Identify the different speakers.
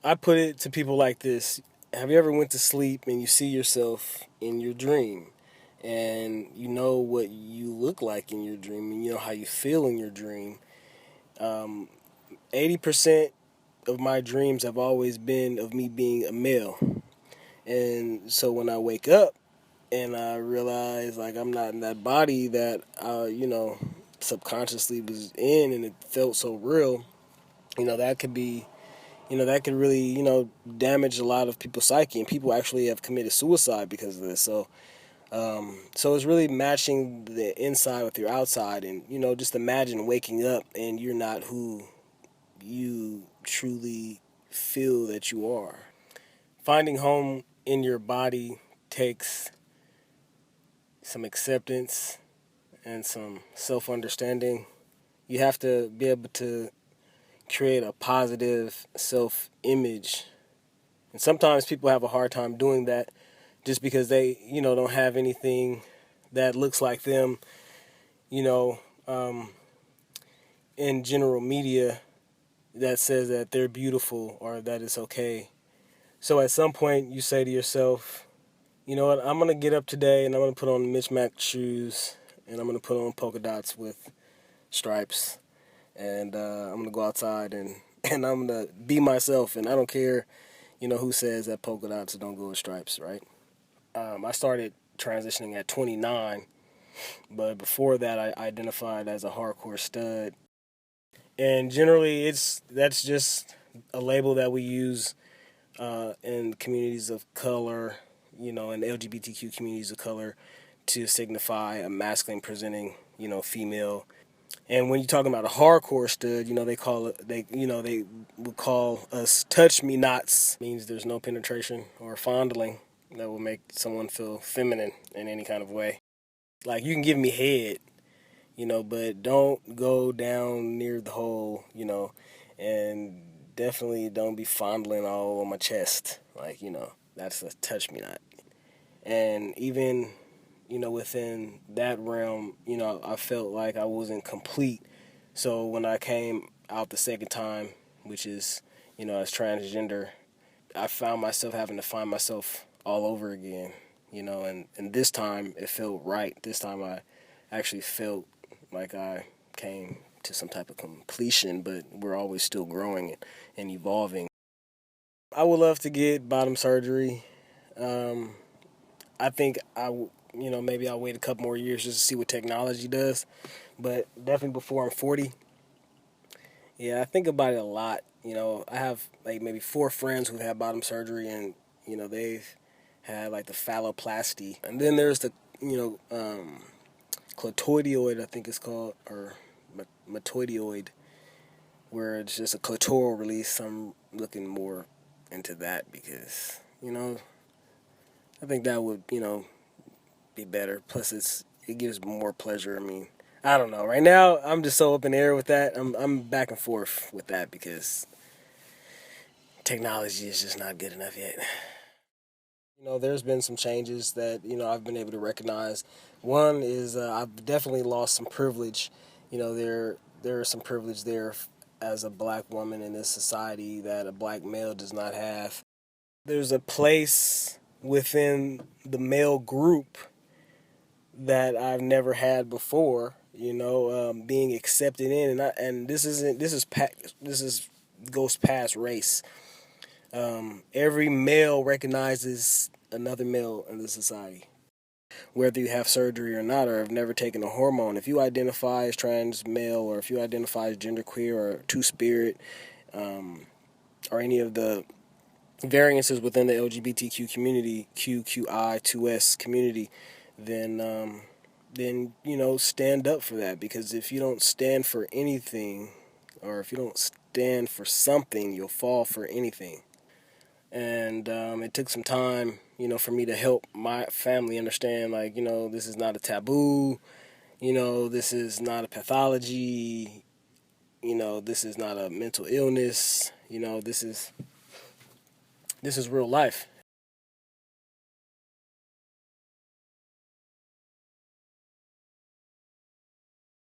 Speaker 1: I put it to people like this. Have you ever went to sleep and you see yourself in your dream? And you know what you look like in your dream, and you know how you feel in your dream. 80% of my dreams have always been of me being a male. And so when I wake up and I realize like I'm not in that body that subconsciously was in, and it felt so real, that could be, that could really, damage a lot of people's psyche, and people actually have committed suicide because of this. So it's really matching the inside with your outside, and just imagine waking up and you're not who you truly feel that you are. Finding home in your body takes some acceptance and some self-understanding. You have to be able to create a positive self-image, and sometimes people have a hard time doing that just because they don't have anything that looks like them, you know um, in general media that says that they're beautiful or that it's okay. So at some point you say to yourself, you know what, I'm gonna get up today and I'm gonna put on mismatched shoes, and I'm gonna put on polka dots with stripes, and I'm gonna go outside and and I'm gonna be myself, and I don't care, who says that polka dots don't go with stripes, right? I started transitioning at 29, but before that, I identified as a hardcore stud. And generally, that's just a label that we use in communities of color, in LGBTQ communities of color, to signify a masculine presenting, female. And when you're talking about a hardcore stud, they would call us touch me nots. Means there's no penetration or fondling that will make someone feel feminine in any kind of way. Like, you can give me head, but don't go down near the hole, and definitely don't be fondling all on my chest. Like, that's a touch me not. And even, within that realm, I felt like I wasn't complete. So when I came out the second time, which is, as transgender, I found myself having to find myself all over again, and this time it felt right. This time I actually felt like I came to some type of completion, but we're always still growing and evolving. I would love to get bottom surgery. Um, I think maybe I'll wait a couple more years just to see what technology does, but definitely before I'm 40. Yeah, I think about it a lot. I have like maybe four friends who've had bottom surgery, and they've had like the phalloplasty, and then there's the clitoidioid, I think it's called, or matoidioid, where it's just a clitoral release. I'm looking more into that because I think that would be better. Plus, it gives more pleasure. I mean, I don't know. Right now, I'm just so up in the air with that. I'm back and forth with that because technology is just not good enough yet. There's been some changes that I've been able to recognize. One is I've definitely lost some privilege. There is some privilege there as a black woman in this society that a black male does not have. There's a place within the male group that I've never had before. Being accepted in, and this is goes past race. Every male recognizes another male in the society, whether you have surgery or not, or have never taken a hormone. If you identify as trans male, or if you identify as genderqueer or two-spirit, or any of the variances within the LGBTQ community, QQI2S community, then stand up for that. Because if you don't stand for anything, or if you don't stand for something, you'll fall for anything. And it took some time, for me to help my family understand, like, this is not a taboo, this is not a pathology, this is not a mental illness, this is real life,